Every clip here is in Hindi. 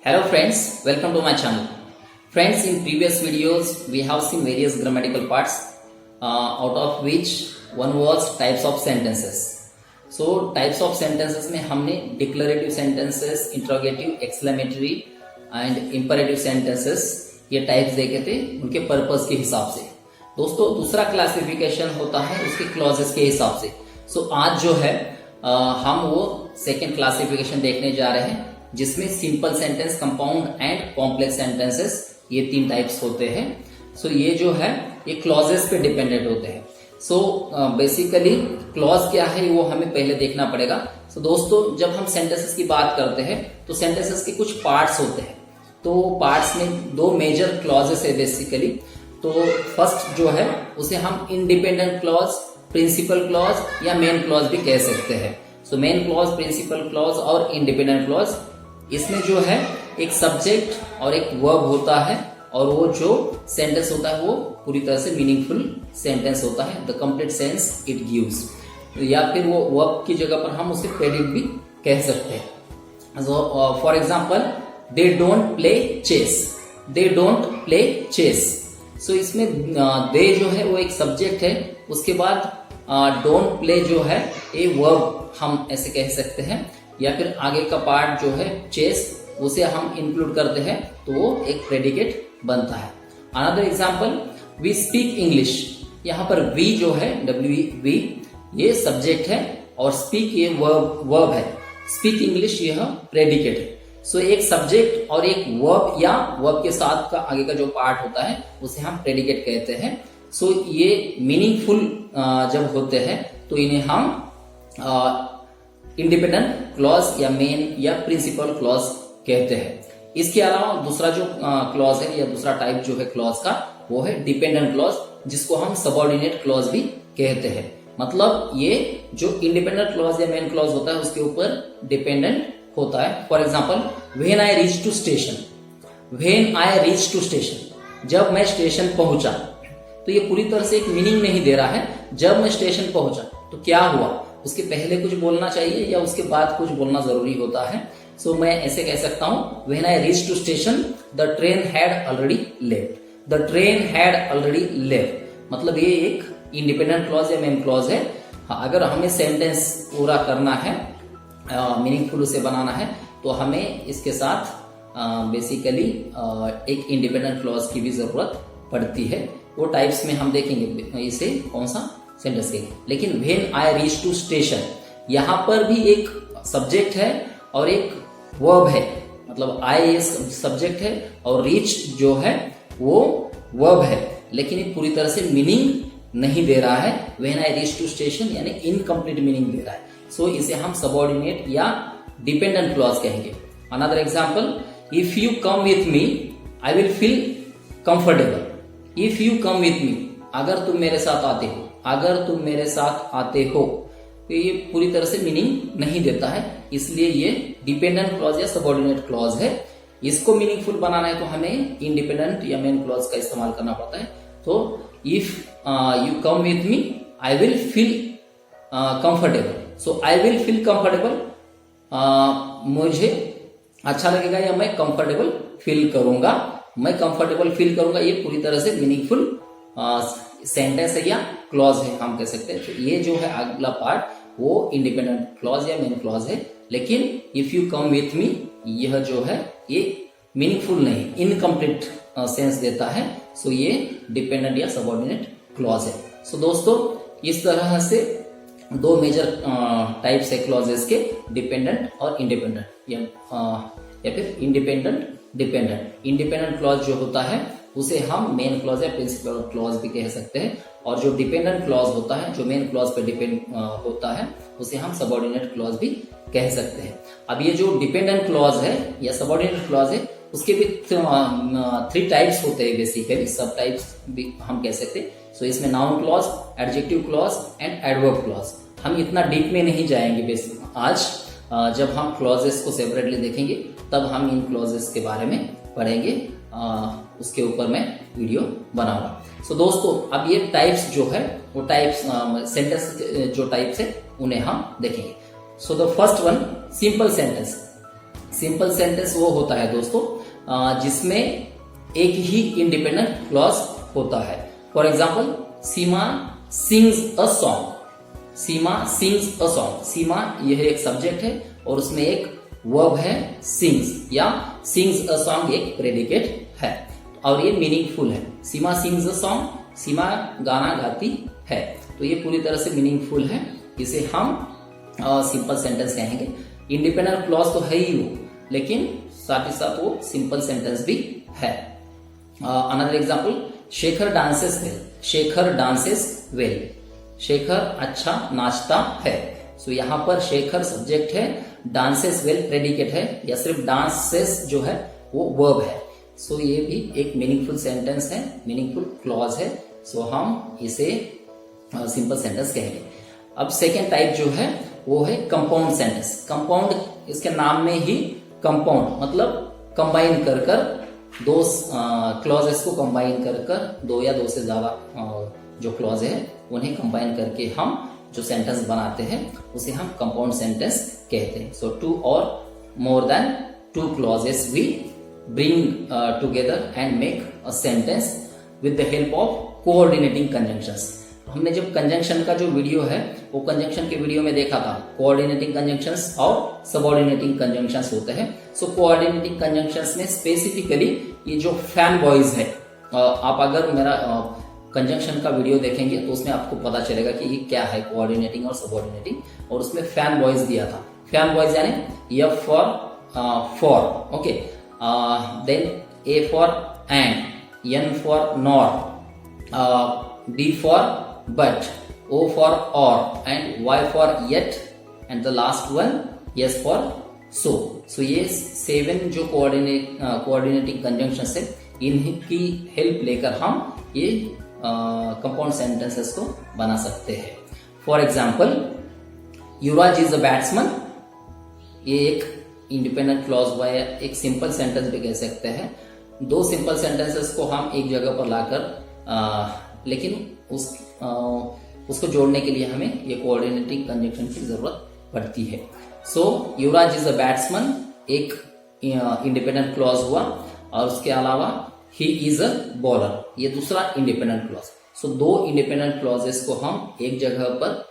Hello friends, welcome to my channel. Friends, in previous videos we have seen various grammatical parts out of which one was types of sentences. So types of sentences में हमने declarative sentences, interrogative, exclamatory and imperative sentences ये types देखे थे उनके purpose के हिसाब से. दोस्तों दूसरा क्लासिफिकेशन होता है उसके क्लॉजेस के हिसाब से. सो आज जो है हम वो सेकेंड क्लासिफिकेशन देखने जा रहे हैं जिसमें simple sentence, compound and complex sentences ये तीन टाइप्स होते हैं. सो ये जो है ये क्लॉजेस पे डिपेंडेंट होते हैं. सो बेसिकली क्लॉज क्या है वो हमें पहले देखना पड़ेगा. सो दोस्तों जब हम सेंटेंसेस की बात करते हैं तो सेंटेंसेस के कुछ पार्ट्स होते हैं. तो पार्ट्स में दो मेजर क्लॉजेस है बेसिकली. तो फर्स्ट जो है उसे हम इंडिपेंडेंट क्लॉज, प्रिंसिपल क्लॉज या मेन क्लॉज भी कह सकते हैं. So main clause, principal clause और इंडिपेंडेंट क्लॉज, इसमें जो है एक सब्जेक्ट और एक वर्ब होता है और वो जो सेंटेंस होता है वो पूरी तरह से मीनिंगफुल सेंटेंस होता है. The complete sense it gives. या फिर वो वर्ब की जगह पर हम उसे प्रेडिक्ट भी कह सकते हैं. So for example, they don't play chess. They don't play chess. So इसमें दे जो है वो एक सब्जेक्ट है, उसके बाद डोंट प्ले जो है ये वर्ब हम ऐसे कह सकते हैं. या फिर आगे का पार्ट जो है चेस उसे हम इंक्लूड करते हैं तो वो एक प्रेडिकेट बनता है. Another example, we speak English. यहाँ पर वी जो है वी ये सब्जेक्ट है और स्पीक ये वर्ब है. स्पीक इंग्लिश यह प्रेडिकेट है. सो एक सब्जेक्ट और एक वर्ब या वर्ब के साथ का आगे का जो पार्ट होता है उसे हम प्रेडिकेट कहते हैं. सो ये मीनिंगफुल जब होते हैं तो इन्हें हम इंडिपेंडेंट क्लॉज या मेन या प्रिंसिपल क्लॉज कहते हैं. इसके अलावा दूसरा जो क्लॉज है या दूसरा टाइप जो है क्लॉज का वो है डिपेंडेंट क्लॉज, जिसको हम सबऑर्डिनेट क्लॉज भी कहते हैं. मतलब ये जो इंडिपेंडेंट क्लॉज या मेन क्लॉज होता है उसके ऊपर डिपेंडेंट होता है. For example, when I reach to station. When I reach to station, जब मैं स्टेशन पहुंचा. तो ये पूरी तरह से एक मीनिंग नहीं दे रहा है. जब मैं स्टेशन पहुंचा तो क्या हुआ, उसके पहले कुछ बोलना चाहिए या उसके बाद कुछ बोलना जरूरी होता है. सो मैं ऐसे कह सकता हूं, when I reach to station the train had already left. The train had already left. मतलब ये एक इंडिपेंडेंट क्लॉज या मेन क्लॉज है. अगर हमें सेंटेंस पूरा करना है, मीनिंगफुल उसे बनाना है, तो हमें इसके साथ बेसिकली एक इंडिपेंडेंट क्लॉज की भी जरूरत पड़ती है. वो टाइप्स में हम देखेंगे इसे कौन सा सेंटेंस के. लेकिन when I reach to station, यहां पर भी एक सब्जेक्ट है और एक वर्ब है. मतलब आई सब्जेक्ट है और रीच जो है वो वर्ब है, लेकिन ये पूरी तरह से मीनिंग नहीं दे रहा है. When I reach to station यानी इनकम्प्लीट मीनिंग दे रहा है. सो इसे हम सबऑर्डिनेट या डिपेंडेंट क्लॉज कहेंगे. Another example, if you come with me I will feel comfortable. If you come with me, अगर तुम मेरे साथ आते हो. अगर तुम मेरे साथ आते हो, तो ये पूरी तरह से मीनिंग नहीं देता है, इसलिए ये डिपेंडेंट क्लॉज या सबऑर्डिनेट क्लॉज है. इसको मीनिंगफुल बनाना है तो हमें इंडिपेंडेंट या मेन क्लॉज का इस्तेमाल करना पड़ता है. तो if you come with me I will feel comfortable. So I will feel comfortable, मुझे अच्छा लगेगा या मैं कंफर्टेबल फील करूंगा. मैं कंफर्टेबल फील करूंगा, ये पूरी तरह से मीनिंगफुल सेंटेंस है या क्लॉज है हम कह सकते हैं. तो ये जो है अगला पार्ट वो इंडिपेंडेंट क्लॉज या मेन क्लॉज है. लेकिन इफ यू कम विथ मी यह जो है ये मीनिंगफुल नहीं, इनकम्प्लीट सेंस देता है. सो ये डिपेंडेंट या सबऑर्डिनेट क्लॉज है. सो दोस्तों इस तरह से दो मेजर टाइप्स है क्लॉजेस के, डिपेंडेंट और इंडिपेंडेंट या फिर इंडिपेंडेंट डिपेंडेंट. इंडिपेंडेंट क्लॉज जो होता है उसे हम मेन क्लॉज या प्रिंसिपल क्लॉज भी कह सकते हैं, और जो डिपेंडेंट क्लॉज होता है जो मेन क्लॉज पर डिपेंड होता है उसे हम सबऑर्डिनेट क्लॉज भी कह सकते हैं. अब ये जो डिपेंडेंट क्लॉज है या सबऑर्डिनेट क्लॉज है उसके भी थ्री टाइप्स होते हैं बेसिकली, सब टाइप्स भी हम कह सकते हैं. सो इसमें noun clause, adjective clause and adverb clause. हम इतना डीप में नहीं जाएंगे बेसिक आज. जब हम क्लॉजेस को सेपरेटली देखेंगे तब हम इन क्लॉजेस के बारे में पढ़ेंगे, उसके ऊपर मैं वीडियो बनाऊंगा. सो दोस्तों अब ये टाइप्स जो है वो टाइप्स सेंटेंस जो टाइप्स है उन्हें हम देखेंगे. So the first one, simple sentence. Simple sentence वो होता है दोस्तों जिसमें एक ही इंडिपेंडेंट क्लॉज होता है। For example, Seema sings a song. Seema sings a song. Seema यह एक सब्जेक्ट है और उसमें एक वर्ब है सिंग्स, या सिंग्स अ सॉन्ग एक प्रेडिकेट है और ये मीनिंगफुल है। सीमा सिंग्स अ सॉन्ग, सीमा गाना गाती है, तो ये पूरी तरह से मीनिंगफुल है। इसे हम सिंपल सेंटेंस कहेंगे। इंडिपेंडेंट क्लॉज तो है ही वो, लेकिन साथ ही साथ वो सिंपल सेंटेंस भी है। Another example, Shekhar dances well. Shekhar dances well. Shekhar अच्छा नाचता है। सो यहाँ पर शेखर सब्जेक्ट है, डांसेस वेल प्रेडिकेट है, या सिर्फ डांसेस जो है वो वर्ब है। सो ये भी एक मीनिंगफुल सेंटेंस है, मीनिंगफुल क्लॉज है। सो हम इसे सिंपल सेंटेंस कहेंगे। अब सेकेंड टाइप जो है वो है कंपाउंड सेंटेंस। कंपाउंड, इसके नाम में ही कंपाउंड मतलब कंबाइन कर कर दो क्लॉजेस को कंबाइन कर कर, दो या दो से ज्यादा जो क्लॉज है उन्हें कंबाइन करके हम जो सेंटेंस बनाते हैं उसे हम कंपाउंड सेंटेंस कहते हैं। So two or more than two clauses we bring together and make a sentence with the help of coordinating conjunctions. हमने जब कंजंक्शन का जो वीडियो है वो कंजंक्शन के वीडियो में देखा था, कोऑर्डिनेटिंग कंजंक्शंस और सबऑर्डिनेटिंग कंजंक्शंस होते हैं। सो कोऑर्डिनेटिंग कंजंक्शंस में स्पेसिफिकली ये जो फैन बॉयज है, आप अगर मेरा कंजंक्शन का वीडियो देखेंगे तो उसमें आपको पता चलेगा कि ये क्या है कोऑर्डिनेटिंग और सबऑर्डिनेटिंग, और उसमें फैन बॉयज दिया था। फैन बॉयज यानी F for okay, then A for and, N for nor, D for but, O for or, and Y for yet, and the last one S for so. So ये 7 जो कोऑर्डिनेटिंग कंजंक्शंस है, इनकी हेल्प लेकर हम ये कंपाउंड सेंटेंसेस को बना सकते हैं। For example, Yuvraj is a batsman. ये एक इंडिपेंडेंट क्लॉज हुआ है, एक सिंपल सेंटेंस भी कह सकते हैं। दो सिंपल सेंटेंसेस को हम एक जगह पर लाकर लेकिन उसको जोड़ने के लिए हमें ये कोऑर्डिनेटिंग कंजंक्शन की जरूरत पड़ती है। सो युवराज इज अ बैट्समैन एक इंडिपेंडेंट क्लॉज हुआ, और उसके अलावा ही इज अ बॉलर, ये दूसरा इंडिपेंडेंट क्लॉज। सो दो इंडिपेंडेंट क्लॉजेस को हम एक जगह पर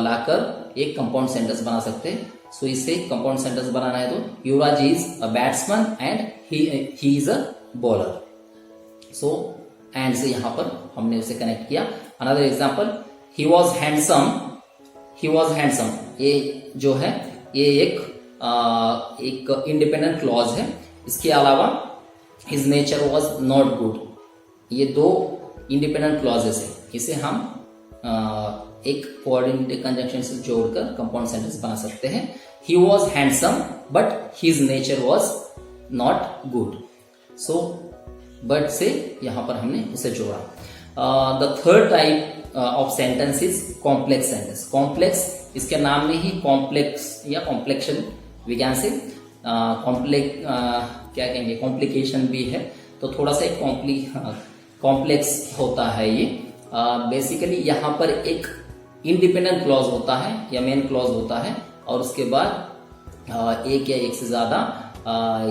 लाकर एक कंपाउंड सेंटेंस बना सकते हैं। सो इसे कंपाउंड सेंटेंस बनाना है तो Yuvraj is a batsman and he is a bowler. So and से यहां पर हमने उसे कनेक्ट किया। Another example, he was handsome. He was handsome, ये जो है ये एक इंडिपेंडेंट क्लॉज है। इसके अलावा his nature was not good, ये दो इंडिपेंडेंट क्लॉजेस है। इसे हम एक कोऑर्डिनेटिंग कंजंक्शन से जोड़कर कंपाउंड सेंटेंस बना सकते हैं। He was handsome but his nature was not good. So but से यहां पर हमने उसे जोड़ा। The third type of sentence is complex sentence. Complex, इसके नाम में ही कॉम्प्लेक्स या कॉम्प्लेक्शन विज्ञान से क्या कहेंगे, कॉम्प्लिकेशन भी है, तो थोड़ा सा कॉम्प्लेक्स होता है ये। बेसिकली यहाँ पर एक इंडिपेंडेंट क्लॉज होता है या मेन क्लॉज होता है, और उसके बाद एक या एक से ज्यादा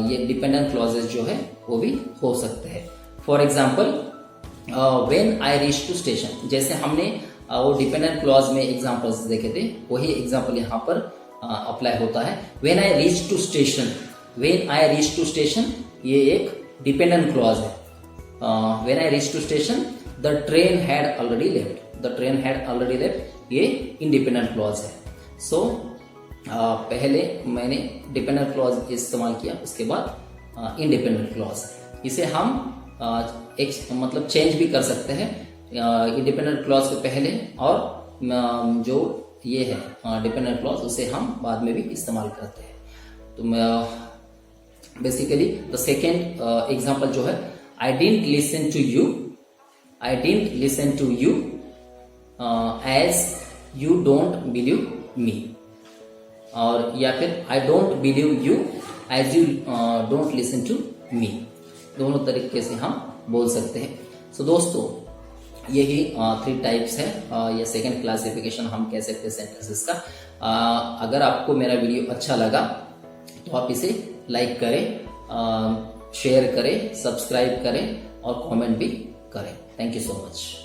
ये डिपेंडेंट क्लॉजेस जो है वो भी हो सकते हैं। For example, when I reach to station, जैसे हमने वो डिपेंडेंट क्लॉज में एग्जांपल्स देखे थे, वही एग्जांपल यहाँ पर अप्लाई होता है। When I reach to station, when I reach to station ये एक डिपेंडेंट क्लॉज है। When I reach to station the train had already left, the train had already left ये इंडिपेंडेंट क्लॉज है। सो पहले मैंने डिपेंडेंट क्लॉज इस्तेमाल किया, उसके बाद इंडिपेंडेंट क्लॉज। इसे हम एक मतलब चेंज भी कर सकते हैं इंडिपेंडेंट क्लॉज के पहले, और जो ये है डिपेंडेंट क्लॉज उसे हम बाद में भी इस्तेमाल करते हैं। तो बेसिकली द सेकेंड एग्जांपल जो है, I didn't listen to you, I didn't listen to you as you don't believe me, और या फिर I don't believe you as you don't listen to me. दोनों तरीके से हम बोल सकते हैं। सो दोस्तों, यही 3 टाइप्स है या सेकेंड क्लासिफिकेशन हम कह सकते हैं सेंटेंसेस का। अगर आपको मेरा वीडियो अच्छा लगा तो आप इसे लाइक करें, शेयर करें, सब्सक्राइब करें और कमेंट भी करें। Thank you so much.